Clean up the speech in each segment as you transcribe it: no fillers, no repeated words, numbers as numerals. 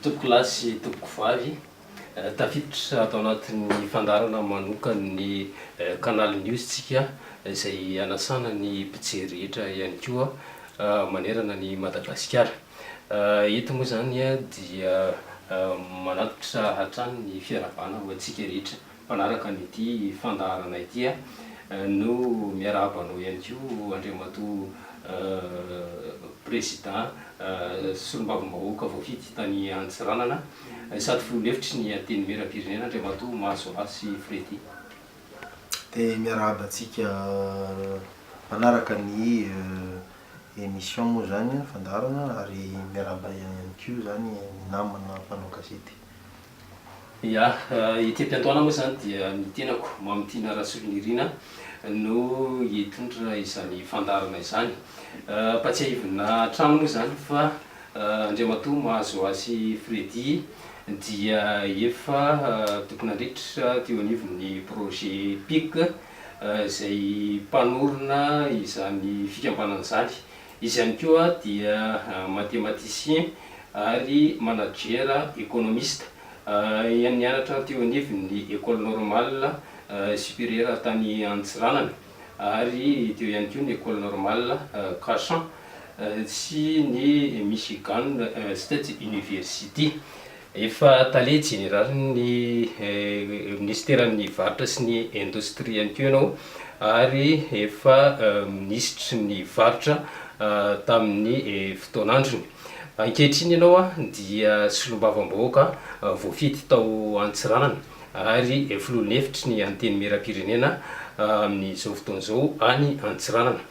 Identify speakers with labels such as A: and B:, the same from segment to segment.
A: toko lahy sy toko vavy tafiditra atao anatin'ny fandarana manokany Canal News tsika izay anasana ny mpijery rehetra ihany koa manerana ny Madagasikara. Eto moa zany dia manatitra hatrany ny fiaravana ho antsika rehetra mpanaraka an'ity fandarana ity no miarabanao ihany koa Andriamatoa président solombavambahoaka voafity tany Antsiranana sady filoha-hevitry ny anteny miram-pirenena Andriamatoa Mahasoa sy Fredy.
B: Dia miarahaba antsika manaraka ny émission moa zany fandarana ary miarahaba ihany koa zany namana mpanao gazety.
A: Ya, ity ampiantoana moa zany dia ny tenako Mamitina Rasolonirina no hitondra izany fandarana izany. Patsiahivina trano moa zany fa Andriamatoa Mahasoa sy Fredy dia efa tokony handritra teo anivon'ny projet PIC izay mpanorona izany fikambanana izany. Izy ihany koa dia mathématicien ary manager économiste nianatra teo anivon'ny école normale supérieure tany Antsiranana ary teo ihany koa ny école normale Cachan sy ny Michigan State University. Efa tale général ny ministèren'ny varotra sy ny indostrie ihany koa ianao ary efa ministre ny varotra tamin'ny fotoan'androny. Ankehitriny ianao dia solombavambahoaka voafity tao Antsiranana ary filoha-hevitry ny anteny miram-pirenena amin'izao fotoan'izao any Antsiranana.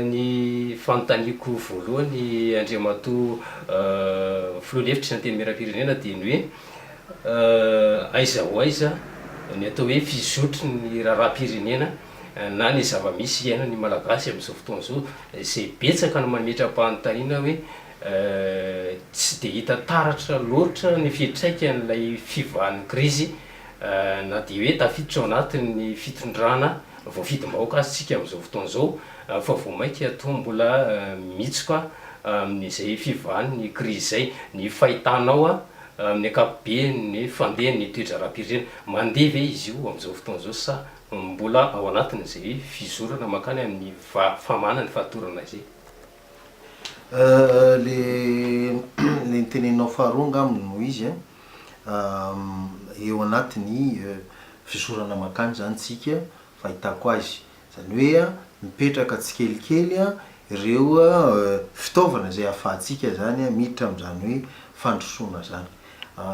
A: Ny fanontaniako voalohany Andriamatoa filoha-hevitry ny anteny miram-pirenena dia ny hoe aiza ho aiza ny atao hoe fizotry ny raharaham-pirenena na ny zava-misy iainan'ny malagasy amin'izao fotoan'izao izay betsaka no mametra-panontaniana hoe tsy dia hita taratra loatra ny fiantraikan'ilay fivahan'ny krizy na dia hoe tafiditra ao anatin'ny fitondrana voafidim-bahoaka azy tsika amin'izao fotoan'izao fa vao mainka atao mbola mitsoka amin'izay fivahan'ny krizy izay. Ny fahitanao amin'ny ankapobeny ny fandehan'ny toetra raharaham-pirenena mandeha ve izy io amin'izao fotoan'izao sa mbola ao anatin'izay fizorana makany amin'ny famanany fahatorana izay.
B: Le niteneninao faharoa angambony noho izy eo anatin'ny fizorana makany zany tsika fahitako azy, zany hoe mipetraka tsikelikely ireo fitaovana izay ahafahantsika zany miditra amin'izany hoe fandrosoana zany.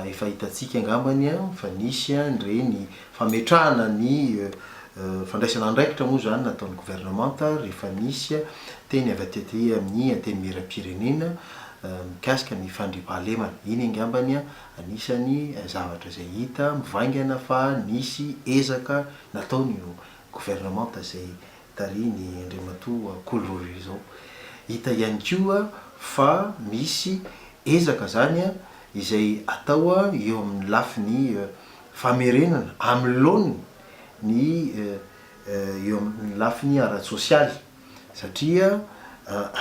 B: Efa hitantsika angambany fa nisy ireny fametrahana ny fandraisana andraikitra moa zany nataon'ny gouvernemanta rehefa nisy teny avy atety amin'ny anteny miram-pirenena mikasika ny fandriam-pahalemana. Iny angambany anisany zavatra izay hita mivaingana fa nisy ezaka nataony gouvernemanta izay tariny Andriamatoa Kolivovy zao. Hita ihany koa fa misy ezaka zany izay atao eo amin'ny lafiny famerenana amloany ny eo amin'ny lafiny ara-tsosialy satria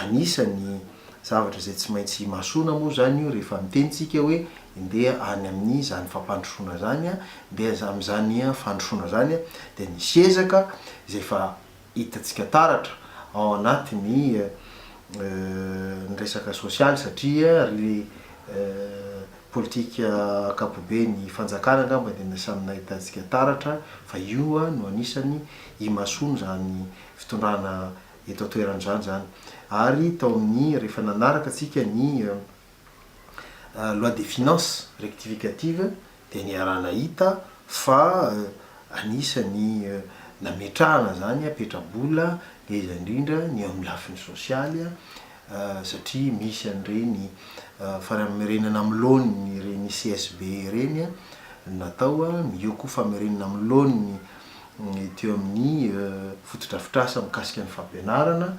B: anisany zavatra izay tsy maintsy mahasoana moa zany io rehefa mitenitsika hoe ndeha any amin'ny zany fampandrosoana zany ndeha amin'izany fandrosoana zany dia nisy ezaka izay fa hitatsika taratra ao anatin'ny resaka sosialy satria ry politika ankapobeny fanjakana angamba dia nasamina hitantsika taratra fa io no anisany imasoana zany fitondrana eto atoeran'izany zany. Ary tao amin'ny rehefa nanaraka atsika ny loi des finances rectificative dia niarana hita fa anisany nametrahana zany petrabola leza indrindra ny eo amin'ny lafiny sosialy satria misy an'ireny famerenana amloany ireny CSB ireny natao io koa famerenana amloany teo amin'ny fotodrafitrasa mikasika ny fampianarana.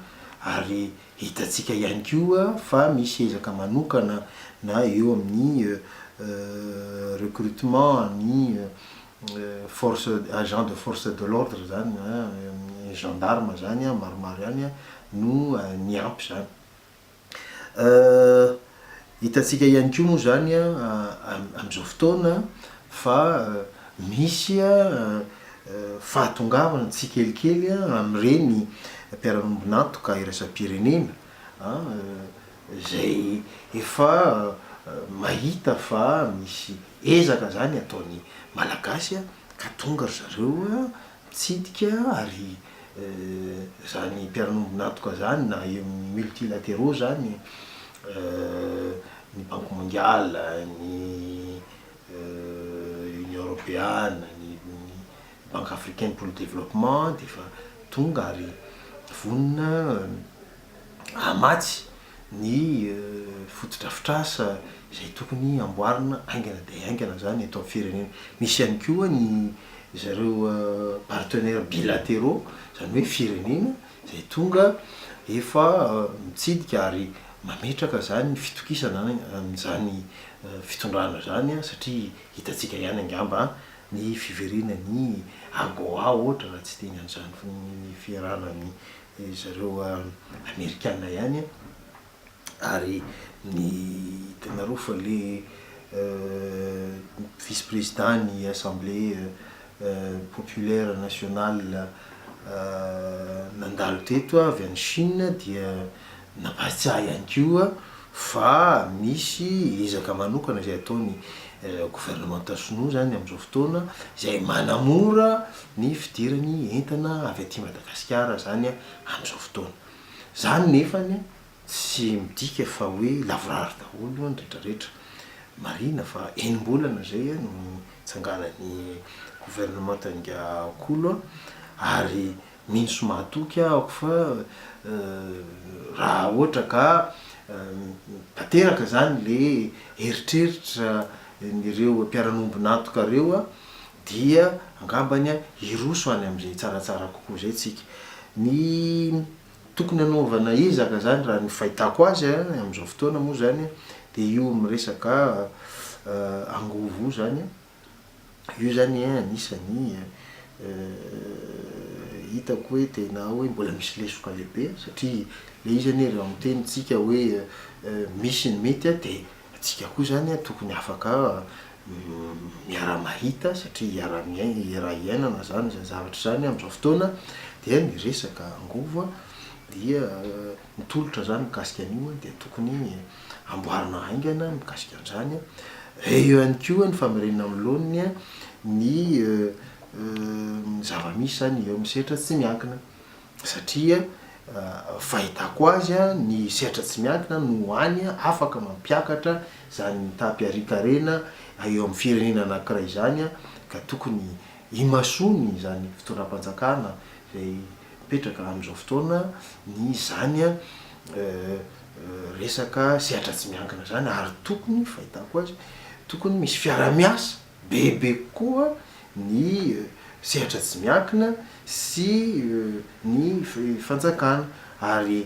B: Ary hitatsika ihany koa fa misy ezaka manokana na eo amin'ny recrutement ny force agent de force de l'ordre zany gendarme zany maromaro ihany no niampy zany. hitantsika ihany koa moa zany am'izao fotoana fa misy fahatongavana tsikelikely am'ireny mpiara-miombonantoka iraisam-pirenena zay efa mahita fa misy ezaka zany ataony malagasy ka tonga ry zareo mitsidika ary zany mpiara-miombonantoka zany na multilatéraux zany ny banque mondiale, ny Union européenne, ny banque africaine pour le développement de fa tonga ary vonona amatsy ny fotodrafitrasa izay tokony amboarina aingana de aingana zany eto amin'ny firenena. Misy ihany koa ny zareo partenaires bilatéraux zany hoe firenena izay tonga efa mitsidika ary mametraka zany ny fitokisana amin'izany fitondrana zany satria hitantsika ihany angamba ny fiverenany AGOA ohatra raha tsy teny an'izany ny fiarahana amin'ny zareo amerikana ihany ary ny hitanareo fa le vice-président ny assemblée populaire nationale nandalo teto avy any Chine dia nampatsiahy ihany koa fa misy ezaka manokana izay ataony gouvernement sinoa zany am'izao fotoana izay manamora ny fidirany entana avy aty Madagasikara zany am'izao fotoana. Zany nefany tsy midika fa hoe lavorary daholo ny rehetrarehetra. Marina fa enim-bolana zay no tsanganan'ny gouvernement angakolo ary minso mahatoky aho fa raha ohatra ka tanteraka zany le eritreritra nireo mpiara-miombonantoka reo dia angambany iroso any am'izay tsaratsara kokoa zay tsika. Ny tokony anaovana ezaka zany raha ny fahitako azy am'izao fotoana moa zany de io miresaka angovo zany io zany anisany hitako hoe tena hoe mbola misy lesoka lehibe satria le izy anie raha mitenitsika hoe misy ny mety de atsika koa zany tokony afaka miara-mahita satria iara-iainana zany zay zavatra zany am'izao fotoana dia ny resaka angovo dia mitolotra zany mikasika an'io dia tokony amboarina haingana mikasika an'izany. Eo ihany koa ny famerenana amin'loniny ny zava-misy zany eo amin'ny sehatra tsy miankina satria fahitako azy ny sehatra tsy miankina no hany afaka mampiakatra zany tampiarikarena eo amin'ny firenena anankiray zany ka tokony imasony zany fitondram-panjakana zay mipetraka am'izao fotoana ny zany resaka sehatra tsy miankina zany ary tokony fahitako azy tokony misy fiara-miasa bebe koa ny sehatra tsy miankina sy ny fanjakana ary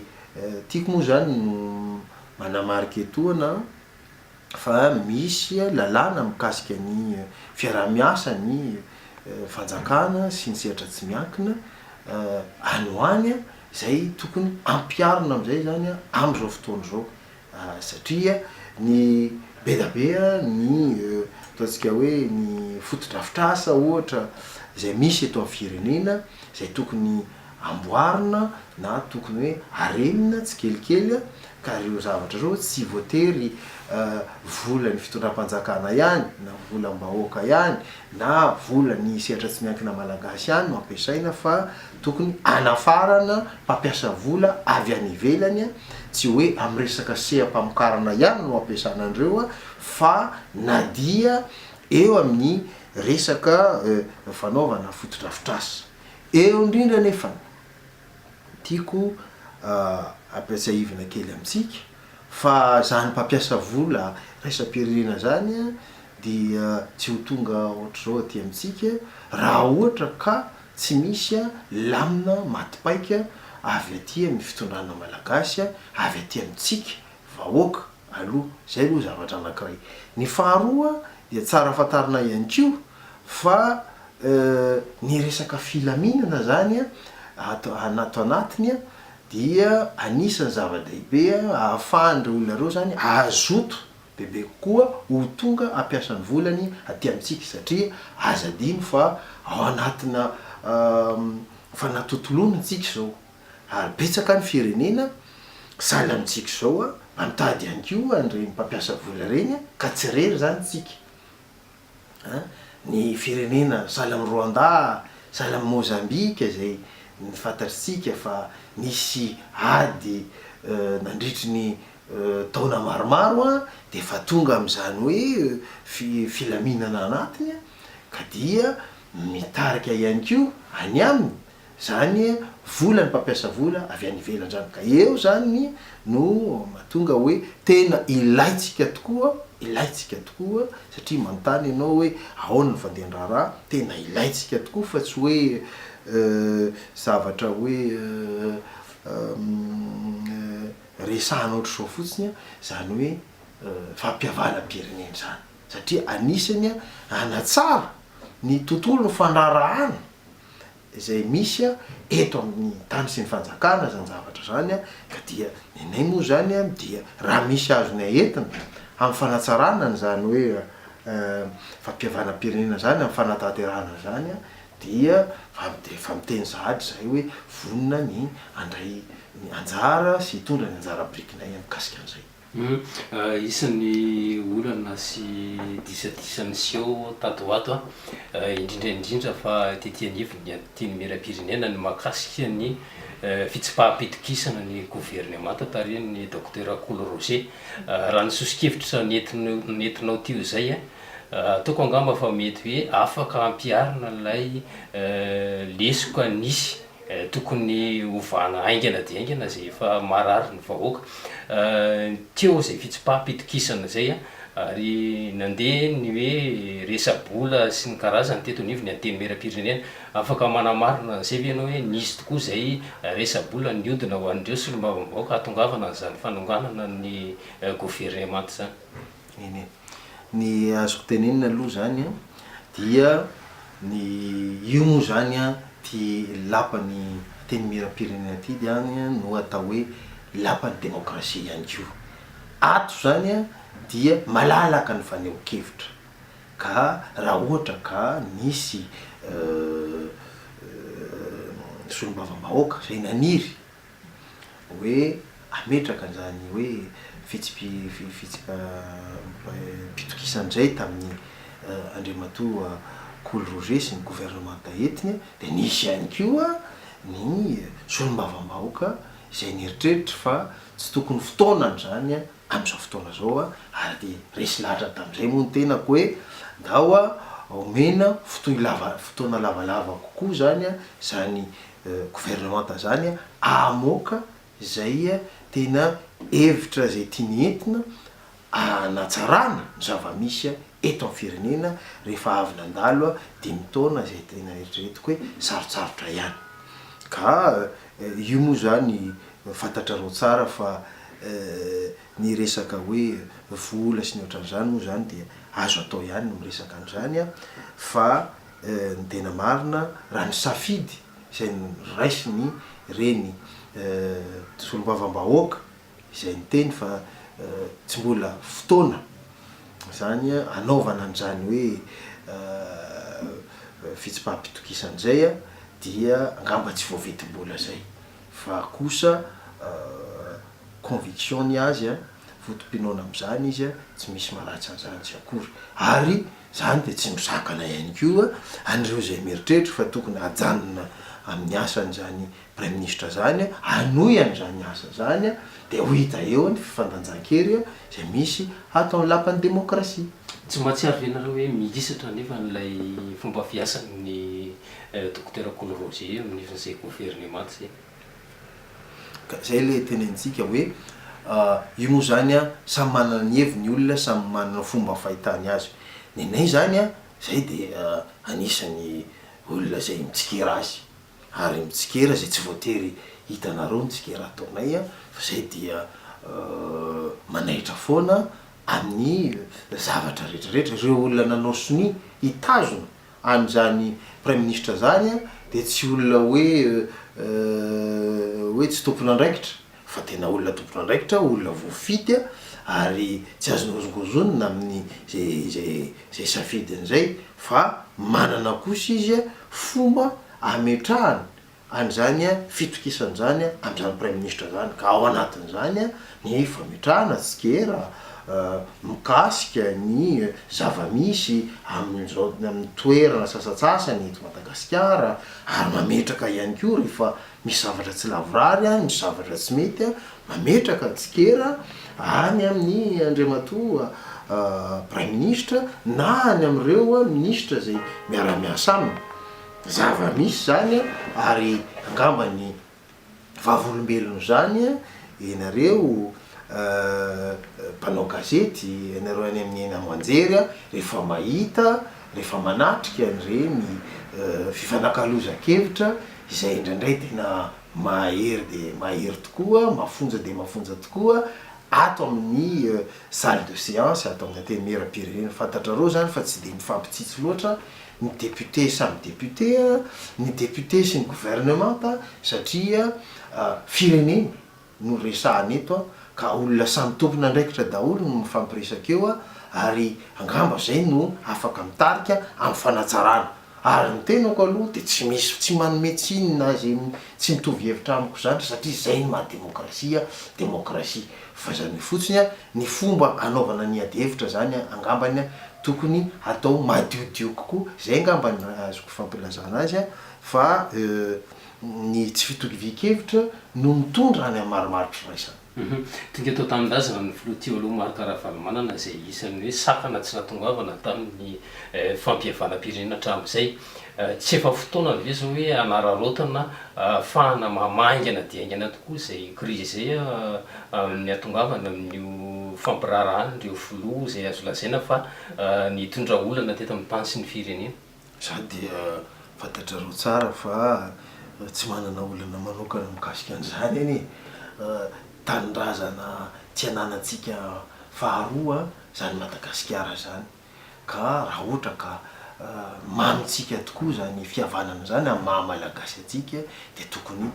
B: tiako moa zany no manamarika etoana fa misy lalàna mikasika ny fiara-miasa ny fanjakana sy ny sehatra tsy miankina any ho any zay tokony ampiarina am'izay zany am'izao fotoana zao satria ny bedabe ny ataontsika hoe ny fotodrafitrasa ohatra zay misy eto amin'ny firenena zay tokony amboarina na tokony hoe arenina tsikelikely ka ireo zavatra zao tsy voatery vola ny fitondram-panjakana ihany na volam-bahoaka ihany na vola ny sehatra tsy miankina malagasy ihany no ampiasaina fa tokony anafarana mpampiasa vola avy any ivelany tsy hoe am'resaka seha-pamokarana ihany no ampiasana andreo fa na dia eo amin'ny resaka fanaovana fotodrafitrasa. Eo indrindra nefa tiako ampiasaivana kely amitsika fa zany mpampiasa vola raisam-pirenena zany dia tsy ho tonga ohatr'izao aty amitsika raha ohatra ka tsy misy lamina matipaika avy aty amin'ny fitondrana malagasy avy aty amitsika vahoaka aloha zay aloha zavatra anankiray. Ny faharoa dia tsara fatarina ihany koa fa ny resaka filaminana zany anato anatiny dia anisan'ny zava-dehibe ahafahany olona reo zany azoto bebe kokoa ho tonga ampiasan'ny volany aty amintsika satria aza dino fa ao anatina fanatotoloana tsika zao ary betsaka ny firenena sahala amintsika zao a mitady ihany koa an'ireny mpampiasa vola reny ka tsy rery zany tsika ny firenena sahala amin'ny Rwanda, sahala amin'ny Mozambique zay ny fantatritsika fa nisy ady nandritry ny taona maromaro a de fa tonga am'izany hoe filaminana anatiny ka dia mitarika ihany koa any aminy zany vola ny mpampiasa vola avy any ivelany zany ka eo zany no mahatonga hoe tena ilaitsika tokoa satria manontany ianao hoe ahoana ny fandehandraraha tena ilaitsika tokoa fa tsy hoe zavatra hoe resahana ohatry zao fotsiny zany hoe fampiavana-pirenena zany satria anisany hanatsara ny tontolo fandrarahana izay misy eto amin'ny tany sy ny fanjakana zany zavatra zany ka dia nenay moa zany dia raha misy azonay entina amin'ny fanatsarana zany hoe fampiavana-pirenena zany amin'ny fanatanterahana zany dia fa miteny sahady zay hoe vonona ny andray ny anjara sy hitondra ny anjara brikinay mikasika an'izay.
A: Isan'ny olana sy disadisany seo tato ato indrindraindrindra fa tetianivo ny tiany miram-pirenena ny makasika ny fitsipaham-pitokisana ny gouvernement tariny docteur Cool Roger raha ny sosokevitra nentinao teo zay ataoko angamba fa mety hoe afaka ampiarina lay lesoka nisy tokony ovana aingana dia aingana zay efa marary ny vahoaka teo zay fitsipaham-pitokisana zay ary nandeha ny hoe resabola sy ny karazany teto nivo ny anteny miram-pirenena afaka manamarina zay ve ianao hoe nisy tokoa zay resabola niodina ho an'ireo solombavambahoaka hatongavana zany fanonganana ny gouvernement zany.
B: Eny ny azoko tenenina aloha zany dia ny io moa zany ty lapany teny miram-pirenena ty diany no atao hoe lapany demokrasia ihany koa ato zany dia malalaka ny faneho-kevitra ka raha ohatra ka nisy solombavambahoaka zay naniry hoe ametraka an'izany hoe pitokisandray tamin'ny andriamatoa Cool Roger sy ny gouvernement entiny de nisy ihany koa ny solombavambahoaka zay nieritreritra fa tsy tokony fotoanany zany am'izao fotoana zao ary de resy lahatra tam'izay moa ny tenako hoe ndao omena fotoana lavalava kokoa zany zany gouvernement zany amoaka zay tena hevitra zay tiany entina anatsarana zava-misy eto amin'ny firenena rehefa avy nandalo 5 taona zay tena eritreretiko hoe sarotsarotra ihany ka io moa zany fantatrareo tsara fa ny resaka hoe vola sy ny ohatran'izany moa zany dia azo atao ihany miresaka an'izany fa ny tena marina raha ny safidy izay raisy ny reny solombavambahoaka izay niteny fa tsy mbola fotoana zany anaovana an'izany hoe fitsipaham-pitokisan'izay dia angamba tsy voavidim-bola zay fa kosa conviction ny azy fotom-pinoana am'izany izy tsy misy maratsy an'izany tsy akory ary zany de tsy misakana ihany koa an'ireo zay mieritreritra fa tokony ajanona amin'ny asany zany prime ministre zany anoy an'izany asa zany de ho hita eo ny fifandanjan-kery zay misy atao ny lapan'ny demokrasia.
A: Tsy mahatsiaro venareo hoe mihisatra nefa n'ilay fomba fiasan'ny docteur Cool Roger amin'izay gouvernement zay.
B: Zay le tenenitsika hoe io moa zany samy manana ny heviny olona samy manana fomba fahitany azy nenay zany zay de anisany olona zay mitsikera azy ary mitsikera zay tsy voatery hitanareo mitsikera ataonay fa zay dia manahitra foana amin'ny zavatra rehetrarehetra ireo olona nanao soni hitazona an'izany prime ministre zany de tsy olona hoe tsy tompona andraikitra fa tena olona tompona andraikitra, olona voafity ary tsy azonozongozonina amin'ny zay safidin'izay fa manana kosa izy fomba ametrahany an'zany fitokisan'zany am'zany prime ministre zany, ka ao anatin'zany ny fametrahana tsikera mikasika ny zava-misy amin'ny toerana sasatsasany eto Madagasikara, ary mametraka ihany koa rehefa misy zavatra tsy lavorary misy zavatra tsy mety mametraka tsikera any amin'ny andriamatoa prime ministre na any am'ireo ministre zay miara-miasa aminy, zava-misy zany ary angambany vavolombelona zany ianareo mpanao gazety, ianareo any amin'ny eny amanjery rehefa mahita, rehefa manatrika an'ireny fifanakaloza-kevitra izay indraindray tena mahery de mahery tokoa, mafonja de mafonja tokoa ato amin'ny salle de séance, ato amin'ny antenimieram-pirenena. Fantatrareo zany fa tsy de mifampitsitsy loatra ny député samy député, ny député sy ny gouvernemanta satria firenena no resahany eto ka olona samy tompona andraikitra daholo no mifampiresaka eo ary angamba zay no afaka mitarika amin'ny fanatsarana. Ary ny tenako aloha de tsy misy tsy manome tsinona zay tsy mitovy hevitra amiko zany satria zay ny maha demokrasia fa zany fotsiny ny fomba anaovana ny ady hevitra zany angambany tokony atao madiodio kokoa, zay angambany azoko fampilazana azy fa ny tsy fitovian-kevitra no mitondra any amin'ny marimaritra raisana.
A: Tonga tao tanindrazana ny filoha aloha Marc Ravalomanana zay isan'ny hoe sakana tsy natongavana tamin'ny fampihavanam-pirenena hatramin'izay. Tsy efa fotoana ve zao hoe anararaotana ahafahana mamaingana diaingana tokoa zay crise zay amin'ny atongavana amin'io fampirarahana ireo filoha zay azo lazaina fa nitondra olana teto amin'ny tany sy ny firenena.
B: Sady fantatrareo tsara fa tsy manana olana manokana mikasika an'izany eny tanindrazana tsy ananantsika faharoa zany Madagasikara zany, ka raha ohatra ka mamitsika tokoa zany fihavanana zany amin'ny maha-malagasy atsika de tokony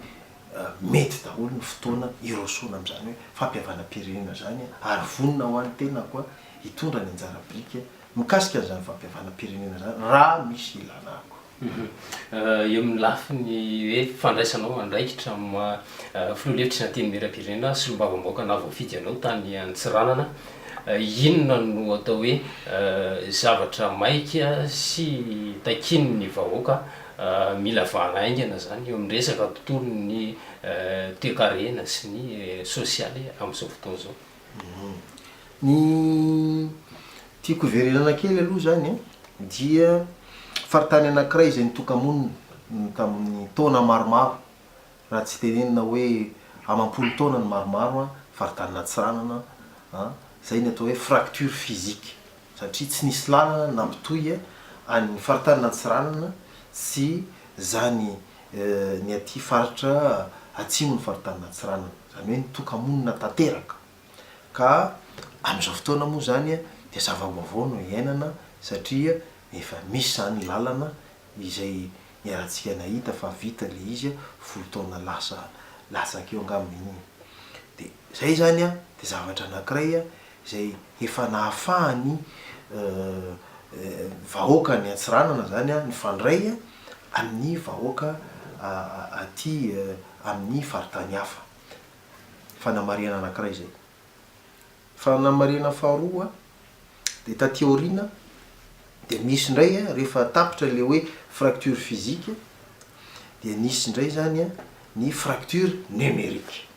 B: mety daholo ny fotoana irosona am'zany hoe fampihavanam-pirenena zany ary vonona ho an'ny tena koa hitondra ny anjara brika mikasika an'izany fampihavanam-pirenena zany raha misy ilana ako.
A: Eo amin'ny lafiny hoe fandraisanao andraikitra amin'ny filoha-hevitra ny antenimieram-pirenena sy lombavamboaka na voafidy anao tany Antsiranana, inona no atao hoe zavatra maika sy takiny ny vahoaka mila vanaingana zany eo amin'ny resaka tontolon'ny toe-karena sy ny sosialy amin'izao fotoana zao?
B: Ny tiako verenana kely aloha zany dia faritany anankiray izay nitokamonina tamin'ny taona maromaro, raha tsy tenenina hoe amampolo taona ny maromaro faritany Antsiranana, zay ny atao hoe fracture physique satria tsy nisy lalana nampitohy any faritany Antsiranana sy zany ny aty faritra atsimo ny faritany Antsiranana, zany hoe nitokamonina tanteraka. Ka amin'izao fotoana moa zany de zava-baovao no iainana satria efa misy zany lalana izay niarantsika nahita fa vita le izy folo taona lasak'eo angambany. De zay zany de zavatra anankiray zay efa nahafahany vahoaka ny Antsiranana zany nifandray amin'ny vahoaka aty amin'ny faritany hafa. Fanamariana anankiray zay. Fanamariana faharoa de taty aoriana de misy ndray rehefa tapitra le hoe fracture physique de nisy ndray zany ny fracture numérique,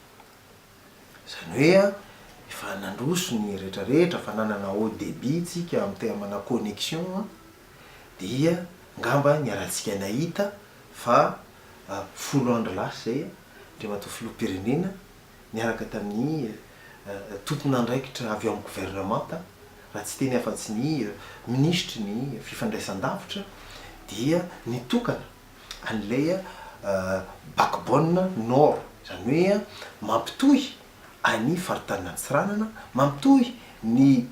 B: zany hoe efa nandroso ny rehetrarehetra fa nanana haut débit tsika amin'ny termana connexion dia ngamba niarantsika nahita fa folo andro lasa zay andriamatoa filoham-pirenena niaraka tamin'ny tompona andraikitra avy amin'ny gouvernemanta, raha tsy teny afa-tsy ny ministre ny fifandraisan-davitra dia nitokana an'ilay backbone nord, zany hoe mampitohy any faritany Antsiranana, mampitohy ny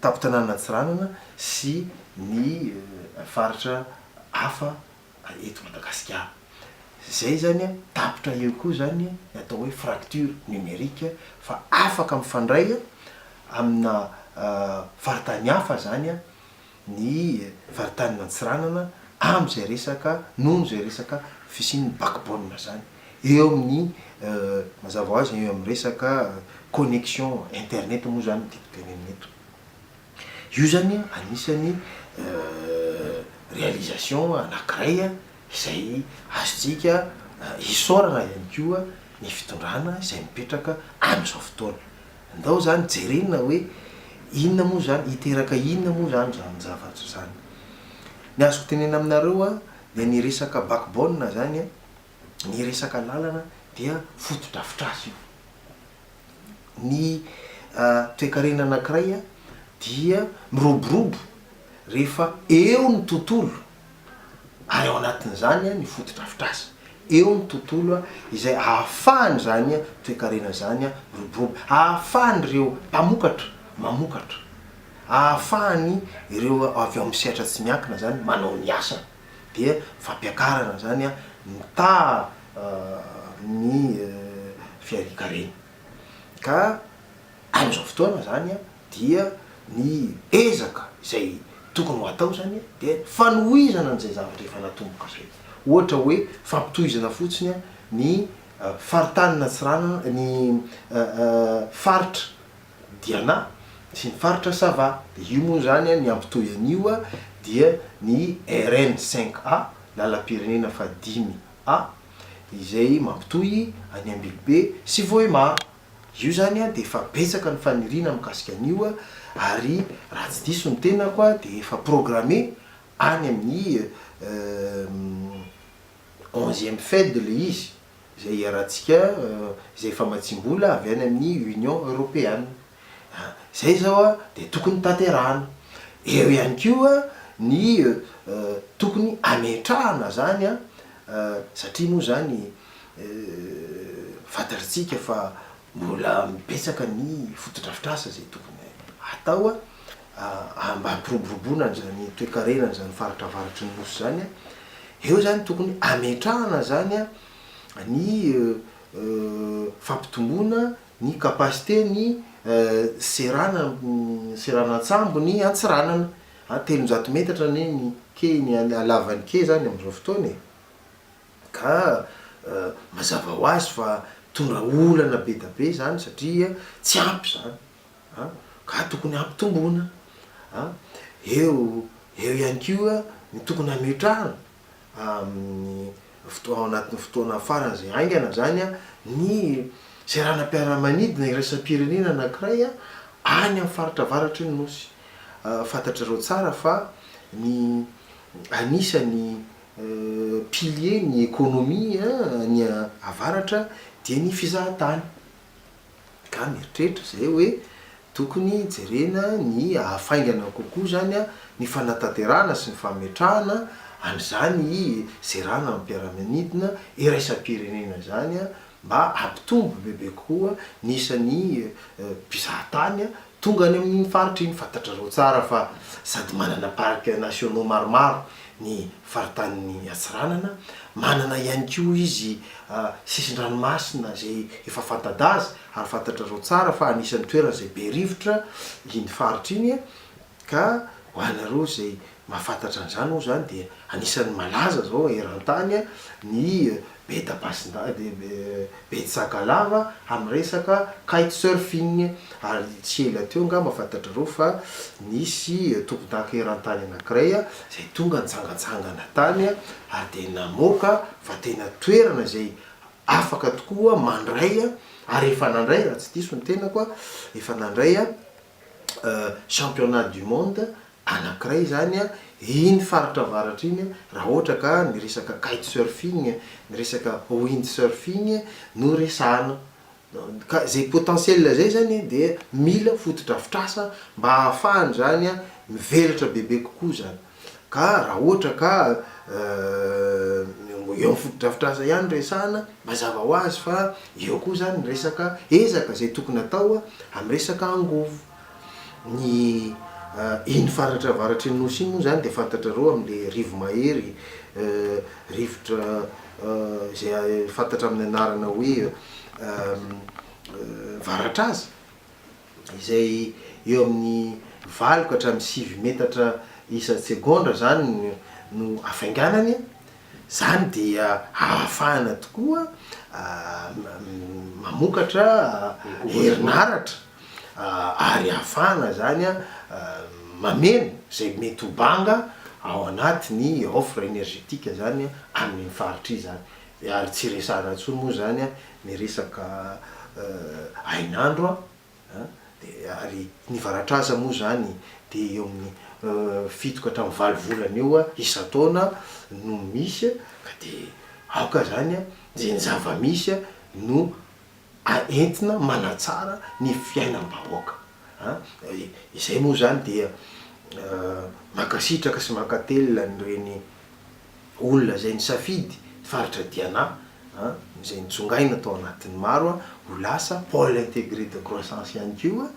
B: tampon-tanàna Antsiranana sy ny faritra hafa eto Madagasikara. Zay zany a tapitra eo koa zany ny atao hoe fracture numérique fa afaka mifandray amina faritany hafa zany a ny faritany Antsiranana am'izay resaka noho zay resaka fisian'ny backbone zany eo amin'ny mazava ho azy eo amin'ny resaka connexion internet moa zany tiako eto. Io zany anisany réalisation anankiray izay azontsika isaorana ihany koa ny fitondrana izay mipetraka amin'izao fotoana. Andao zany jerena hoe inona moa zany hiteraka inona moa zany zany zavatra zany. Ny azoko tenena aminareo dia ny resaka backbone zany ny resaka lalana dia foto-drafitr'asa io. Ny toe-karena anankiray dia miroborobo rehefa eo ny tontolo ary ao anatin'izany ny foto-drafitr'asa. Eo ny tontolo izay ahafahany zany toe-karena zany miroborobo, ahafahany ireo mpamokatra mamokatra, ahafahany ireo avy amin'ny sehatra tsy miankina zany manao ny asa, dia fampiakarana zany mitaha ny fiarikarena. Ka amin'izao fotoana zany dia ny ezaka izay tokony ho atao zany dia fanohizana an'izay zavatra efa natomboka zay. Ohatra hoe fampitohizana fotsiny ny faritany Antsiranana, ny faritra Diana sy ny faritra Sava. Io moa zany ny ampitohy an'io dia ny RN 5A lalam-pirenena fa 5A izay mampitohy any Ambilobe sy Vohimar. Io zany dia efa betsaka ny faniriana mikasika an'io ary raha tsy diso ny tenako dia efa programme any amin'ny 11e fed le izy izay iarahantsika izay efa matsimbola avy any amin'ny Union Européenne. Zay zao dia tokony tanterahana. Eo ihany koa ny tokony ametrahana zany satria moa zany fantatritsika fa mbola mibetsaka ny foto-drafitr'asa zay tokony atao mba hampiroboroboana zany toe-karena zany faritra ny nosy zany. Eo zany tokony ametrahana zany ny fampitomboana ny kapasité ny serana-tsambo ny Antsiranana 300 metatra ny ke ny halavany ke zany amin'izao fotoana ka mazava ho azy fa tondra olana be da be zany satria tsy ampy zany ka tokony ampitomboana. Eo ihany koa ny tokony ametrahana amin'ny anatin'ny fotoana farany zay aingana zany ny seranam-piaramanidina iraisam-pirenena anankiray any amin'ny faritra avaratry ny nosy. Fantatrareo tsara fa ny anisany pilier ny économie ny avaratra dia ny fizahan-tany. Ka mieritreritra zay hoe tokony jerena ny ahafaingana kokoa zany ny fanatanterahana sy ny fametrahana an'izany serana am-piaramanidina iraisam-pirenena zany mba hampitombo bebe kokoa nisan'ny mpizahan-tany tonga any amin'ny faritra iny. Fantatrareo tsara fa sady manana parcs nationaux maromaro ny faritany Antsiranana, manana ihany koa izy sisin-dranomasina zay efa fanta-daza ary fantatrareo tsara fa anisan'ny toerana zay be rivotra iny faritra iny ka ho anareo zay mahafantatra an'izany moa zany dia anisan'ny malaza zao eran-tany ny Betsakalava amin'ny resaka kitesurfing. Ary tsy ela teo nga mahafantatrareo fa nisy tompon-daka eran-tany anankiray zay tonga nitsangatsangana tany ary dia namoaka fa tena toerana zay afaka tokoa mandray ary efa nandray raha tsy diso ny tenako efa nandray championnat du monde anankiray zany iny faritra avaratra iny raha ohatra ka ny resaka kitesurfing, ny resaka windsurfing no resana. Ka zay potentiel zay zany dia mila foto-drafitr'asa mba ahafahany zany mivelatra bebe kokoa zany. Ka raha ohatra ka eo amin'ny foto-drafitr'asa ihany resana mazava ho azy fa eo koa zany ny resaka ezaka zay tokony atao amin'ny resaka angovo. Ny iny faritra avaratry ny nosy iny moa zany dia fantatrareo amin'le rivo mahery rivotra zay fantatra amin'ny anarana hoe varatraza izay eo amin'ny 4 hatramin'ny 6 metatra isa-segondra zany no afainganany. Zany dia ahafahana tokoa mamokatra herinaratra ary ahafahana zany mameno zay mety ho banga ao anatiny offre énergétique zany amin'ny faritra io zany. Ary tsy resana intsony moa zany ny resaka hainandro de ary ny varatraza moa zany de eo amin'ny 7 ka hatramin'ny 8 volana eo isa-taona no misy ka de aoka zany zay ny zava-misy no entina manatsara ny fiainam-bahoaka. Izay moa zany dia makasitraka sy makatelina nyreny olona zay ny safidy faritra Diana zay nitsongaina tao anatin'ny maro ho lasa pôle intégré de croissance ihany koa.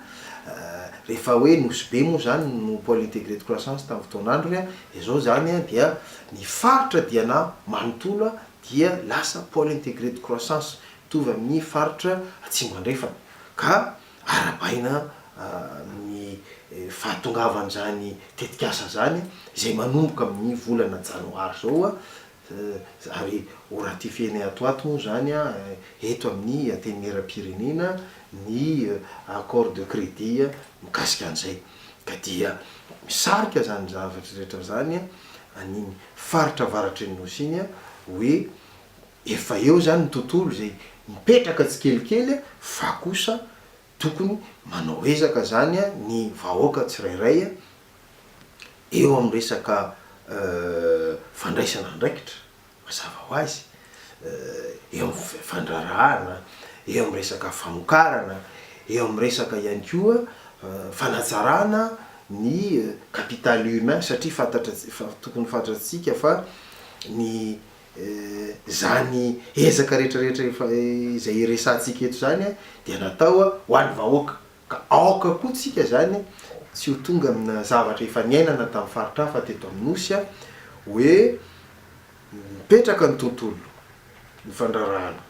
B: Rehefa hoe nosy be moa zany no pôle intégré de croissance tamin'ny fotoan'andro izao zany dia ny faritra Diana manontolo dia lasa pôle intégré de croissance mitovy amin'ny faritra Atsimo andrefana ka arabaina ny fahatongavan'izany tetikasa zany zay manomboka amin'ny volana janoary zao ary ho ratifienay ato moa zany eto amin'ny antenimieram-pirenena ny accord de crédit mikasika an'izay ka dia misarika zany zavatra rehetra zany aniny faritra avaratra ny nosy iny hoe efa eo zany ny tontolo zay mipetraka tsikelikely fa kosa tokony manao ezaka zany ny vahoaka tsirairay eo amin'ny resaka fandraisana andraikitra mazava ho azy eo amin'ny fandrarahana, eo amin'ny resaka famokarana, eo amin'ny resaka ihany koa fanatsarana ny capital humain satria tokony fantatratsika fa ny zany ezaka rehetrarehetra zay resantsika eto zany dia natao ho an'ny vahoaka ka aoka koa tsika zany tsy ho tonga amina zavatra efa niainana tamin'ny faritra hafa teto amin'ny nosy hoe mipetraka ny tontolo ny fandrarahana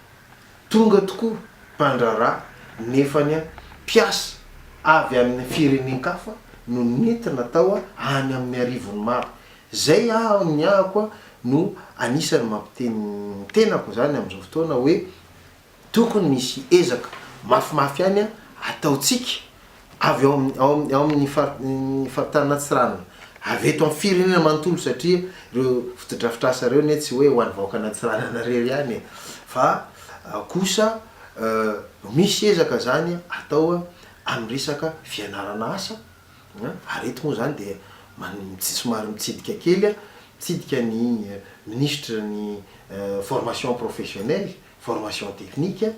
B: tonga tokoa mpandrarah nefany mpiasa avy amin'ny firenenkafa no nety natao any amin'ny arivony maro zay amin'ny ahako no anisany mampiteny tenako zany amin'izao fotoana hoe tokony misy ezaka mafimafy any ataotsika avy ao amin'ny faritany Natsirana avy eto amin'ny firenena manontolo satria ireo fotodrafitrasa reo ne tsy hoe ho an'ny vahoaka Natsirana narery ihany fa kosa misy ezaka zany atao amin'ny resaka fianarana asa ary eto moa zany dia somary mitsidika kely mitsidika ny ministre ny formation professionnelle formation technique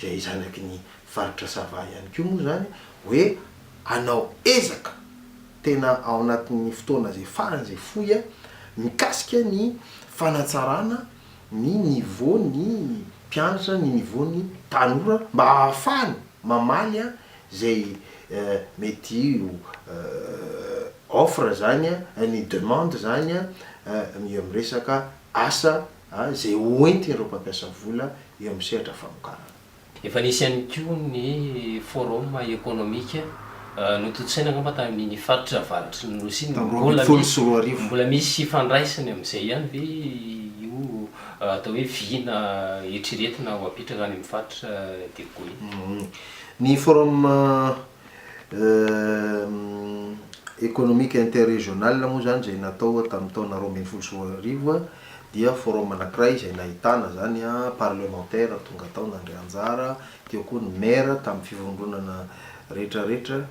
B: zay zanaky ny faritra Sava ihany koa moa zany hoe anao ezaka tena ao anatin'ny fotoana zay farany zay fohy mikasika ny fanatsarana ny niveau ny mpianatra ny niveau ny tanora mba ahafahany mamaly zay mety offre zany ny demande zany eo amin'ny resaka asa zay hoentin'ireo mpampiasa vola eo amin'ny sehatra famokarana.
A: Efa nisy ihany koa ny forum économique nototsaina angamba tamin'ny faritra avaratry ny Nosy mbola misy fandraisany amin'izay ihany ve io atao hoe vina eritreretina ho apetraka any amin'ny faritra Tekoy.
B: Ny forum économique interrégional moa zany zay natao tamin'ny taona 2024 dia forum anankiray izay nahitana zany parlementaire tonga tao nandray anjara teo koa ny maire tamin'ny fivondronana rehetrarehetra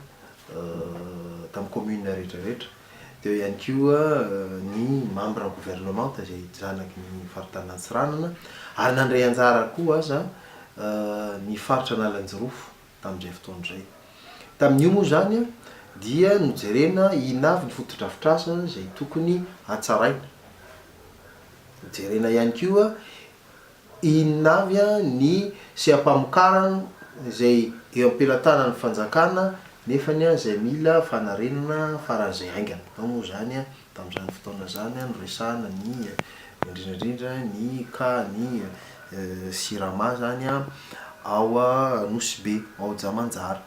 B: tamin'ny commune rehetrarehetra teo ihany koa ny membre gouvernement zay zanaky ny faritany Natsiranana ary nandray anjara koa aza ny faritra Nalanjirofo tamin'izay fotoana zay. Tamin'io moa zany dia nojerena inavy ny fotodrafitrasa zay tokony hatsaraina. Nojerena ihany koa inavy ny sehampamokarana zay eo am-pelatana ny fanjakana nefany zay mila fanarenana faran'izay aingana. Ao moa zany tamin'izany fotoana zany no resahana ny indrindrandrindra ny ny sirama zany a ao a nosy be ao Jamanjara.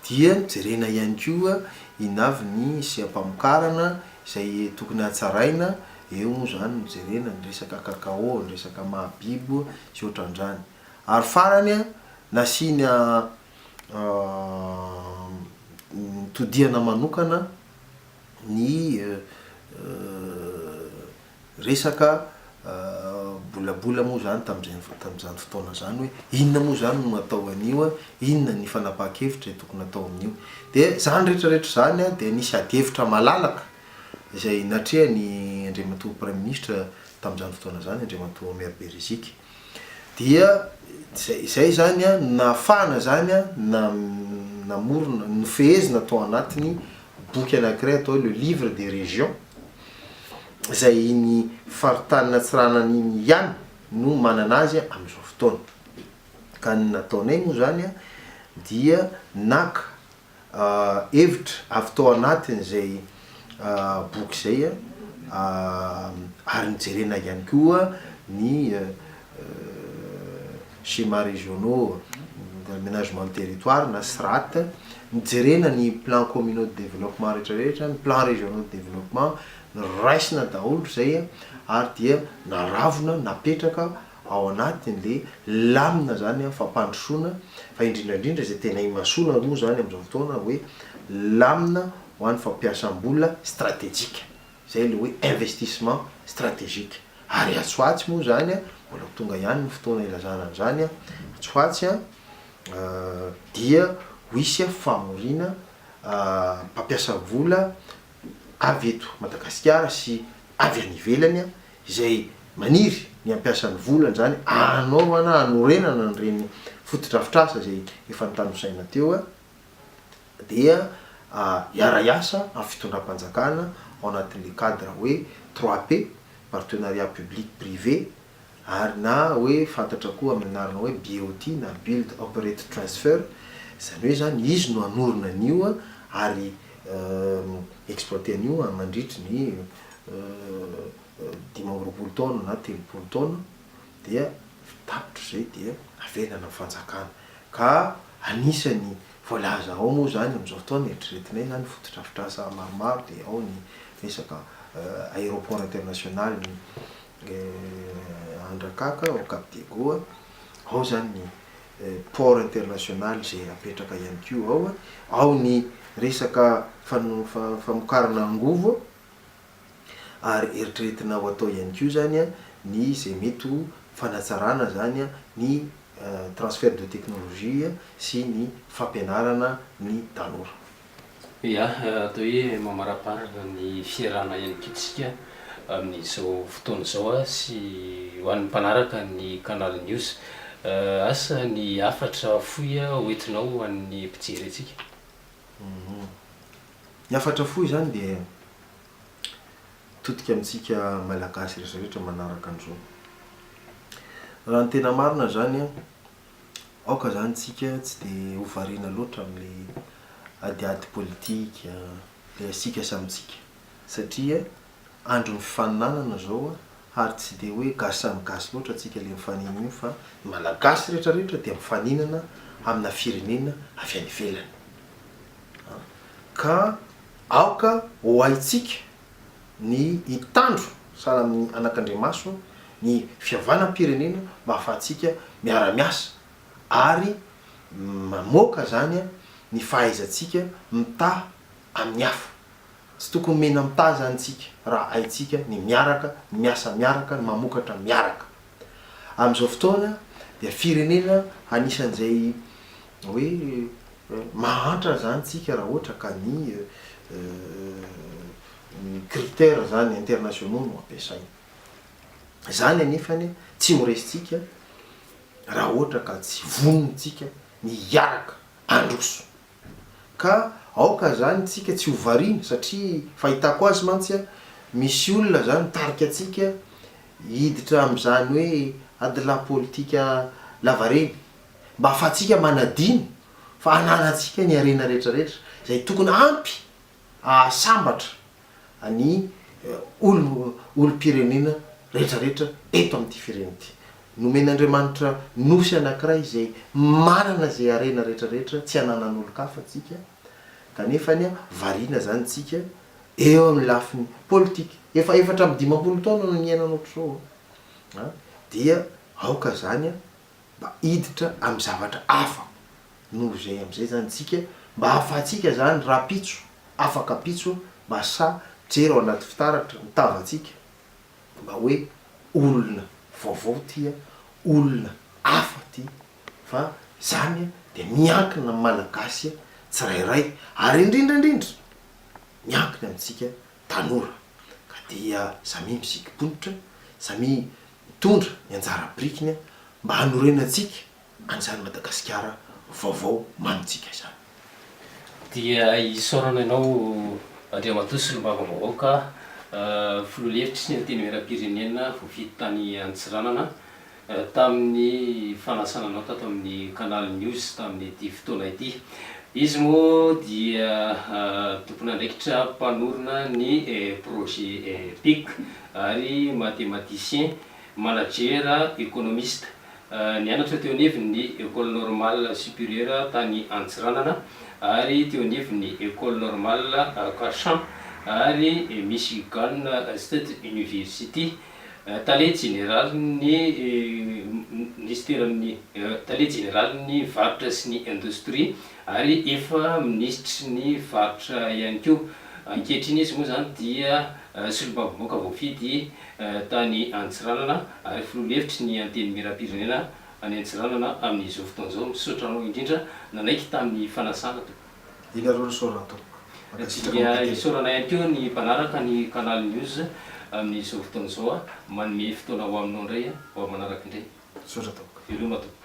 B: Dia jerena ihany koa inavy ny sehampamokarana izay tokony hatsaraina, eo moa zany mijerena ny resaka kakao, ny resaka mahabibo sy ohatran'izany. Ary farany a nasiana todiana manokana ny resaka bolabola moa zany tam'izany fotoana zany hoe inona moa zany no atao an'io, inona ny fanapahan-kevitra tokony atao amin'io. De zany rehetrarehetra zany a de nisy adihevitra malalaka izay natrehan'ny Andriamatoa Premier Ministre tam'izany fotoana zany, Andriamatoa Maire Beriziky. Dia zay zany a nafana zany a namorona nifehezina atao anatiny boky anankiray atao le livre des régions, izay ny faritany Antsiranana iny ihany no manana azy amin'izao fotoana. Ka ny nataonay moa zany a dia naka hevitra avy tao anatin'izay boky zay ary nijerena ihany koa ny schémas régionaux d'aménagement du territoire na SRAT, nijerena ny plan communaux de développement rehetrarehetra, ny plan régionaux de développement, raisina daholo zay ary dia naravina napetraka ao anatin'le lamina zany fampandrosoana, fa indrindrandrindra zay tena imasoana moa zany amin'izao fotoana hoe lamina ho an'ny fampiasam-bola stratégique, zay le hoe investissement stratégique. Ary Antsoatsy moa zany mbola tonga ihany ny fotoana ilazana an'izany Antsoatsy dia ho isy famorina mpampiasa vola avy eto Madagasikara sy avy any ivelany izay maniry ny ampiasan'ny vola zany anaovana anorenana n'ireny fotodrafitrasa zay efa nitandrosaina teo dia hiara-iasa amin'ny fitondram-panjakana ao anatin'le cadre hoe 3P, partenariat public privé, ary na hoe fantatra koa amin'ny anarana hoe BOT na build operate transfer. Zany hoe zany izy no anorina an'io ary exploité an'io mandritry ny 20 taona na 30 taona dia tapitra zay dia avenana fanjakana. Ka anisany voalaza ao moa zany amin'izao fotoana eritreretinay zany fotodrafitrasa maromaro, de ao ny resaka aéroport international Andrakaka au Cap Diego, ao zany ny port international zay apetraka ihany koa ao ny resaka famokarana angovo, ary eritreretina ho atao ihany koa zany ny zay mety ho fanatsarana zany ny transfert de technologie sy ny fampianarana ny tanora.
A: Ya, atao hoe mamaraparana ny fiarahana ihany koa amin'izao fotoana zao sy ho an'ny mpanaraka ny Canal News. Asa ny afatra foy hoentinao an'ny mpijery atsika.
B: Ny afatra foy zany dia totika amintsika malagasy rehetrarehetra manaraka an'izao. Raha ny tena marina zany aoka zany tsika tsy de hovariana loatra amin'le adiady politika le asika samitsika, satria andro ny fifaninanana zao ary tsy de hoe gasy samy gasy loatra atsika le mifanina io, fa malagasy rehetrarehetra dia mifaninana amina firenena avy any ivelany. Ka aoka ho haitsika ny hitandro sahala amin'ny anak'Andriamaso ny fihavanam-pirenena mba ahafahantsika miara-miasa ary mamoaka zany ny fahaizantsika mitaha amin'ny hafa. Tsy tokony mena mitaha zany tsika raha haitsika ny miaraka, ny miasa miaraka, ny mamokatra miaraka. Amin'izao fotoana dia firenena anisan'izay hoe mahantra zany tsika raha ohatra ka ny critères zany internationaux no ampiasaina. Zany anefany tsy moresitsika raha ohatra ka tsy vonintsika ny hiaraka androso. Ka aoka zany tsika tsy hovariana, satria fahitako azy mantsy misy olona zany tarika atsika hiditra amin'izany hoe adila politika lavareny mba ahafahantsika manadino fa ananatsika ny arena rehetrarehetra zay tokony ampy ahasambatra ny olo-pirenena rehetrarehetra eto amin'ity firenety nomen'andriamanitra nosy anankiray izay manana zay arena rehetrarehetra tsy hananan'olo-kafa tsika kanefany a variana zany tsika eo amin'ny lafiny politika efatra amin'ny 50 taona no niainana ohatr'izao dia aoka zany a mba hiditra amin'ny zavatra hafa noho zay am'izay zany tsika mba hahafahatsika zany raha pitso afaka pitso mba sa jery ao anaty fitaratra mitavatsika mba hoe olona vaovao tia olona hafa ty fa zany de miankina amin'ny malagasy tsirairay ary indrindrandrindra miankina amintsika tanora ka dia samy misikim-ponitra samy mitondra ny anjara brikiny mba hanorenatsika an'izany Madagasikara vaovao manitsika zany
A: dia isaorana ianao Andriamatoa Solombavambahoaka filoham-hevitry ny teny miaram-pirenena voafidy tany Antsiranana tamin'ny fanasananao tato amin'ny Canal News tamin'ny ity fotoana ity. Izy moa dia tompony andraikitra mpanorona ny projet PIC ary mathématicien manager économiste nianatra teo anivon'ny école normale supérieure tany Antsiranana ary teo anivon'ny école normale Kachan ary Michigan State University talent général ny ministère-ny talent général ny varotra sy ny industrie ary efa ministre ny varotra ihany koa ankehitriny izy moa zany dia Solombavambahoaka voafidy tany Antsiranana ary filoham-hevitry ny anteny miaram-pirenena any Antsiranana amin'izao fotoan'izao misaotra anao indrindra nanaiky tamin'ny fanasana to.
B: Ina rô isaorana to
A: dia isaorana ihany koa ny mpanaraka ny Canal News amin'izao fotoan'izao manome fotoana ho aminao indray ho manaraka indray
B: isaora to
A: veloma to.